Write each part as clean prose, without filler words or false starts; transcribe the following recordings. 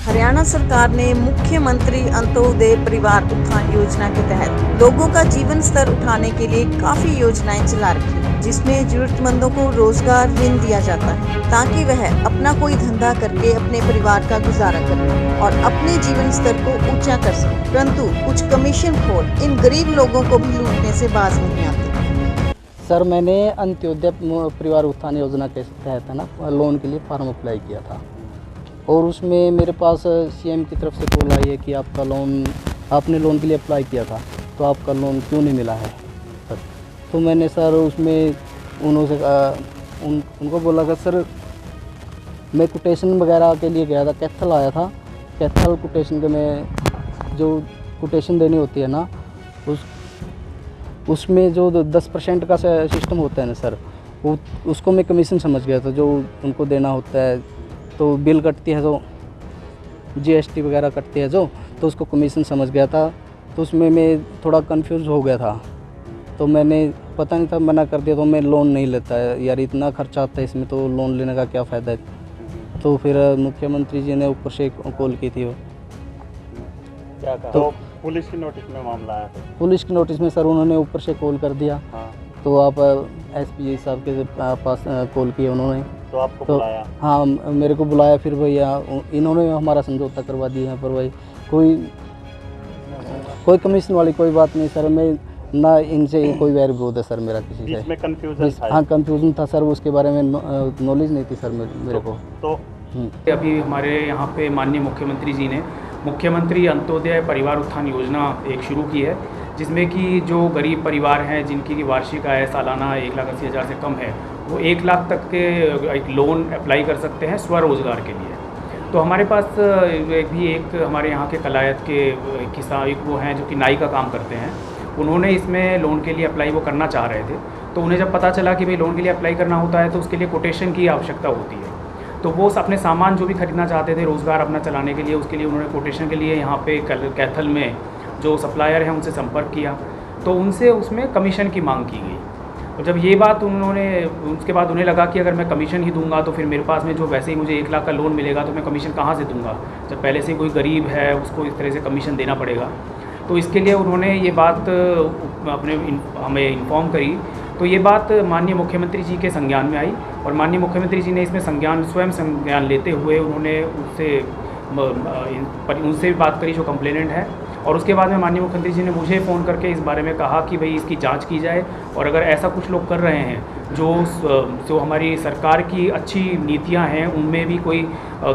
हरियाणा सरकार ने मुख्यमंत्री अंत्योदय परिवार उत्थान योजना के तहत लोगों का जीवन स्तर उठाने के लिए काफी योजनाएं चला रखी है, जिसमें जरूरतमंदों को रोजगार ऋण दिया जाता है ताकि वह अपना कोई धंधा करके अपने परिवार का गुजारा करे और अपने जीवन स्तर को ऊंचा कर सके। परंतु कुछ कमीशनखोर इन गरीब लोगों को भी लूटने से बाज नहीं आते। सर, मैंने अंत्योदय परिवार उत्थान योजना के तहत है ना लोन के लिए फॉर्म अप्लाई किया था और उसमें मेरे पास सीएम की तरफ से कॉल आई है कि आपने लोन के लिए अप्लाई किया था तो आपका लोन क्यों नहीं मिला है सर। तो मैंने सर उसमें उनको बोला कि सर मैं कोटेशन वगैरह के लिए गया था, कैथल आया था। कैथल कोटेशन के में जो कोटेशन देनी होती है ना उसमें जो 10% का सिस्टम होता है ना सर, उसको मैं कमीशन समझ गया था। जो उनको देना होता है तो बिल कटती है, तो जीएसटी वगैरह कटती है तो उसको कमीशन समझ गया था। तो उसमें मैं थोड़ा कंफ्यूज हो गया था, तो मैंने पता नहीं था, मना कर दिया। तो मैं लोन नहीं लेता है यार, इतना खर्चा आता है इसमें, तो लोन लेने का क्या फ़ायदा है। तो फिर मुख्यमंत्री जी ने ऊपर से कॉल की थी वो क्या कहा? तो पुलिस की नोटिस में मामला आया था। पुलिस की नोटिस में सर उन्होंने ऊपर से कॉल कर दिया। हाँ। तो आप एसपी साहब के पास कॉल किए उन्होंने, तो आपको बुलाया? हाँ, मेरे को बुलाया। फिर भैया इन्होंने हमारा समझौता करवा दिया है, पर भाई कोई कमीशन वाली कोई बात नहीं सर। मैं ना इनसे कोई वैर विरोध है सर मेरा किसी से। इसमें कंफ्यूजन था? हाँ, कंफ्यूजन था सर, उसके बारे में नॉलेज नहीं थी सर मेरे को। तो अभी हमारे यहाँ पे माननीय मुख्यमंत्री जी ने मुख्यमंत्री अंत्योदय परिवार उत्थान योजना एक शुरू की है, जिसमें कि जो गरीब परिवार हैं जिनकी वार्षिक आय सालाना 1,80,000 से कम है, वो 1 लाख तक के एक लोन अप्लाई कर सकते हैं स्वरोजगार के लिए। तो हमारे पास एक हमारे यहाँ के कलायत के किसान एक वो हैं जो कि नाई का काम करते हैं, उन्होंने इसमें लोन के लिए अप्लाई वो करना चाह रहे थे। तो उन्हें जब पता चला कि भाई लोन के लिए अप्लाई करना होता है तो उसके लिए कोटेशन की आवश्यकता होती है, तो वो अपने सामान जो भी खरीदना चाहते थे रोज़गार अपना चलाने के लिए, उसके लिए उन्होंने कोटेशन के लिए यहाँ पे कैथल में जो सप्लायर हैं उनसे संपर्क किया। तो उनसे उसमें कमीशन की मांग की गई। और जब ये बात उसके बाद उन्हें लगा कि अगर मैं कमीशन ही दूंगा तो फिर मेरे पास में जो वैसे ही मुझे 1 लाख का लोन मिलेगा तो मैं कमीशन कहाँ से दूंगा, जब पहले से कोई गरीब है उसको इस तरह से कमीशन देना पड़ेगा। तो इसके लिए उन्होंने ये बात हमें इन्फॉर्म करी। तो ये बात माननीय मुख्यमंत्री जी के संज्ञान में आई और माननीय मुख्यमंत्री जी ने इसमें स्वयं संज्ञान लेते हुए उन्होंने उनसे भी बात करी जो कंप्लेनेंट है। और उसके बाद में माननीय मुख्यमंत्री जी ने मुझे फ़ोन करके इस बारे में कहा कि भाई इसकी जांच की जाए और अगर ऐसा कुछ लोग कर रहे हैं जो हमारी सरकार की अच्छी नीतियां हैं उनमें भी कोई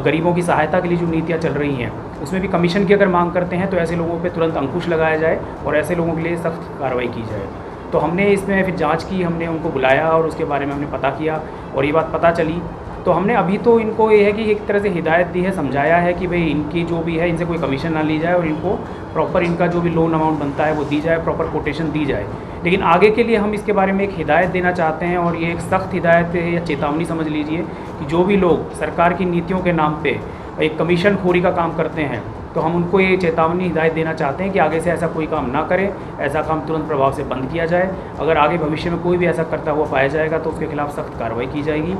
गरीबों की सहायता के लिए जो नीतियां चल रही हैं उसमें भी कमीशन की अगर मांग करते हैं तो ऐसे लोगों पे तुरंत अंकुश लगाया जाए और ऐसे लोगों के लिए सख्त कार्रवाई की जाए। तो हमने इसमें फिर जांच की, हमने उनको बुलाया और उसके बारे में हमने पता किया और ये बात पता चली। तो हमने अभी तो इनको ये है कि एक तरह से हिदायत दी है, समझाया है कि भाई इनकी जो भी है इनसे कोई कमीशन ना ली जाए और इनको प्रॉपर इनका जो भी लोन अमाउंट बनता है वो दी जाए, प्रॉपर कोटेशन दी जाए। लेकिन आगे के लिए हम इसके बारे में एक हिदायत देना चाहते हैं और ये एक सख्त हिदायत या चेतावनी समझ लीजिए कि जो भी लोग सरकार की नीतियों के नाम पे एक कमीशन खोरी का काम करते हैं तो हम उनको ये चेतावनी हिदायत देना चाहते हैं कि आगे से ऐसा कोई काम ना करें, ऐसा काम तुरंत प्रभाव से बंद किया जाए। अगर आगे भविष्य में कोई भी ऐसा करता हुआ पाया जाएगा तो उसके खिलाफ सख्त कार्रवाई की जाएगी।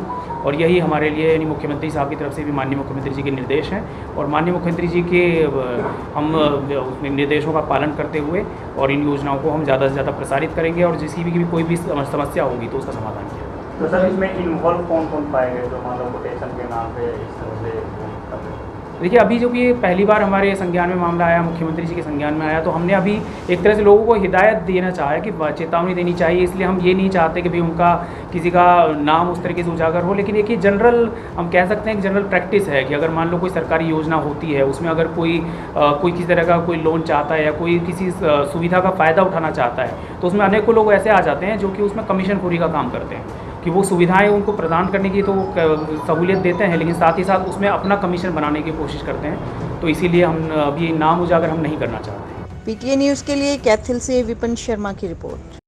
और यही हमारे लिए यानी मुख्यमंत्री साहब की तरफ से भी माननीय मुख्यमंत्री जी के निर्देश हैं और माननीय मुख्यमंत्री जी के हम निर्देशों का पालन करते हुए और इन योजनाओं को हम ज़्यादा से ज़्यादा प्रसारित करेंगे और जिसकी भी कोई भी समस्या होगी तो उसका समाधान किया। तो सर इसमें इन्वॉल्व कौन कौन पाए गए जो मान लो कोटेशन के नाम पे इस तरह से? देखिए, अभी जो कि पहली बार हमारे संज्ञान में मामला आया, मुख्यमंत्री जी के संज्ञान में आया, तो हमने अभी एक तरह से लोगों को हिदायत देना चाहा है कि चेतावनी देनी चाहिए। इसलिए हम ये नहीं चाहते कि भाई उनका किसी का नाम उस तरीके से उजागर हो, लेकिन एक ही जनरल हम कह सकते हैं कि जनरल प्रैक्टिस है कि अगर मान लो कोई सरकारी योजना होती है उसमें अगर कोई किसी तरह का कोई लोन चाहता है या कोई किसी सुविधा का फ़ायदा उठाना चाहता है तो उसमें अनेकों लोग ऐसे आ जाते हैं जो कि उसमें कमीशन खोरी का काम करते हैं कि वो सुविधाएं उनको प्रदान करने की तो सहूलियत देते हैं लेकिन साथ ही साथ उसमें अपना कमीशन बनाने की कोशिश करते हैं। तो इसीलिए हम अभी नाम उजागर हम नहीं करना चाहते। पीटीए न्यूज़ के लिए कैथल से विपिन शर्मा की रिपोर्ट।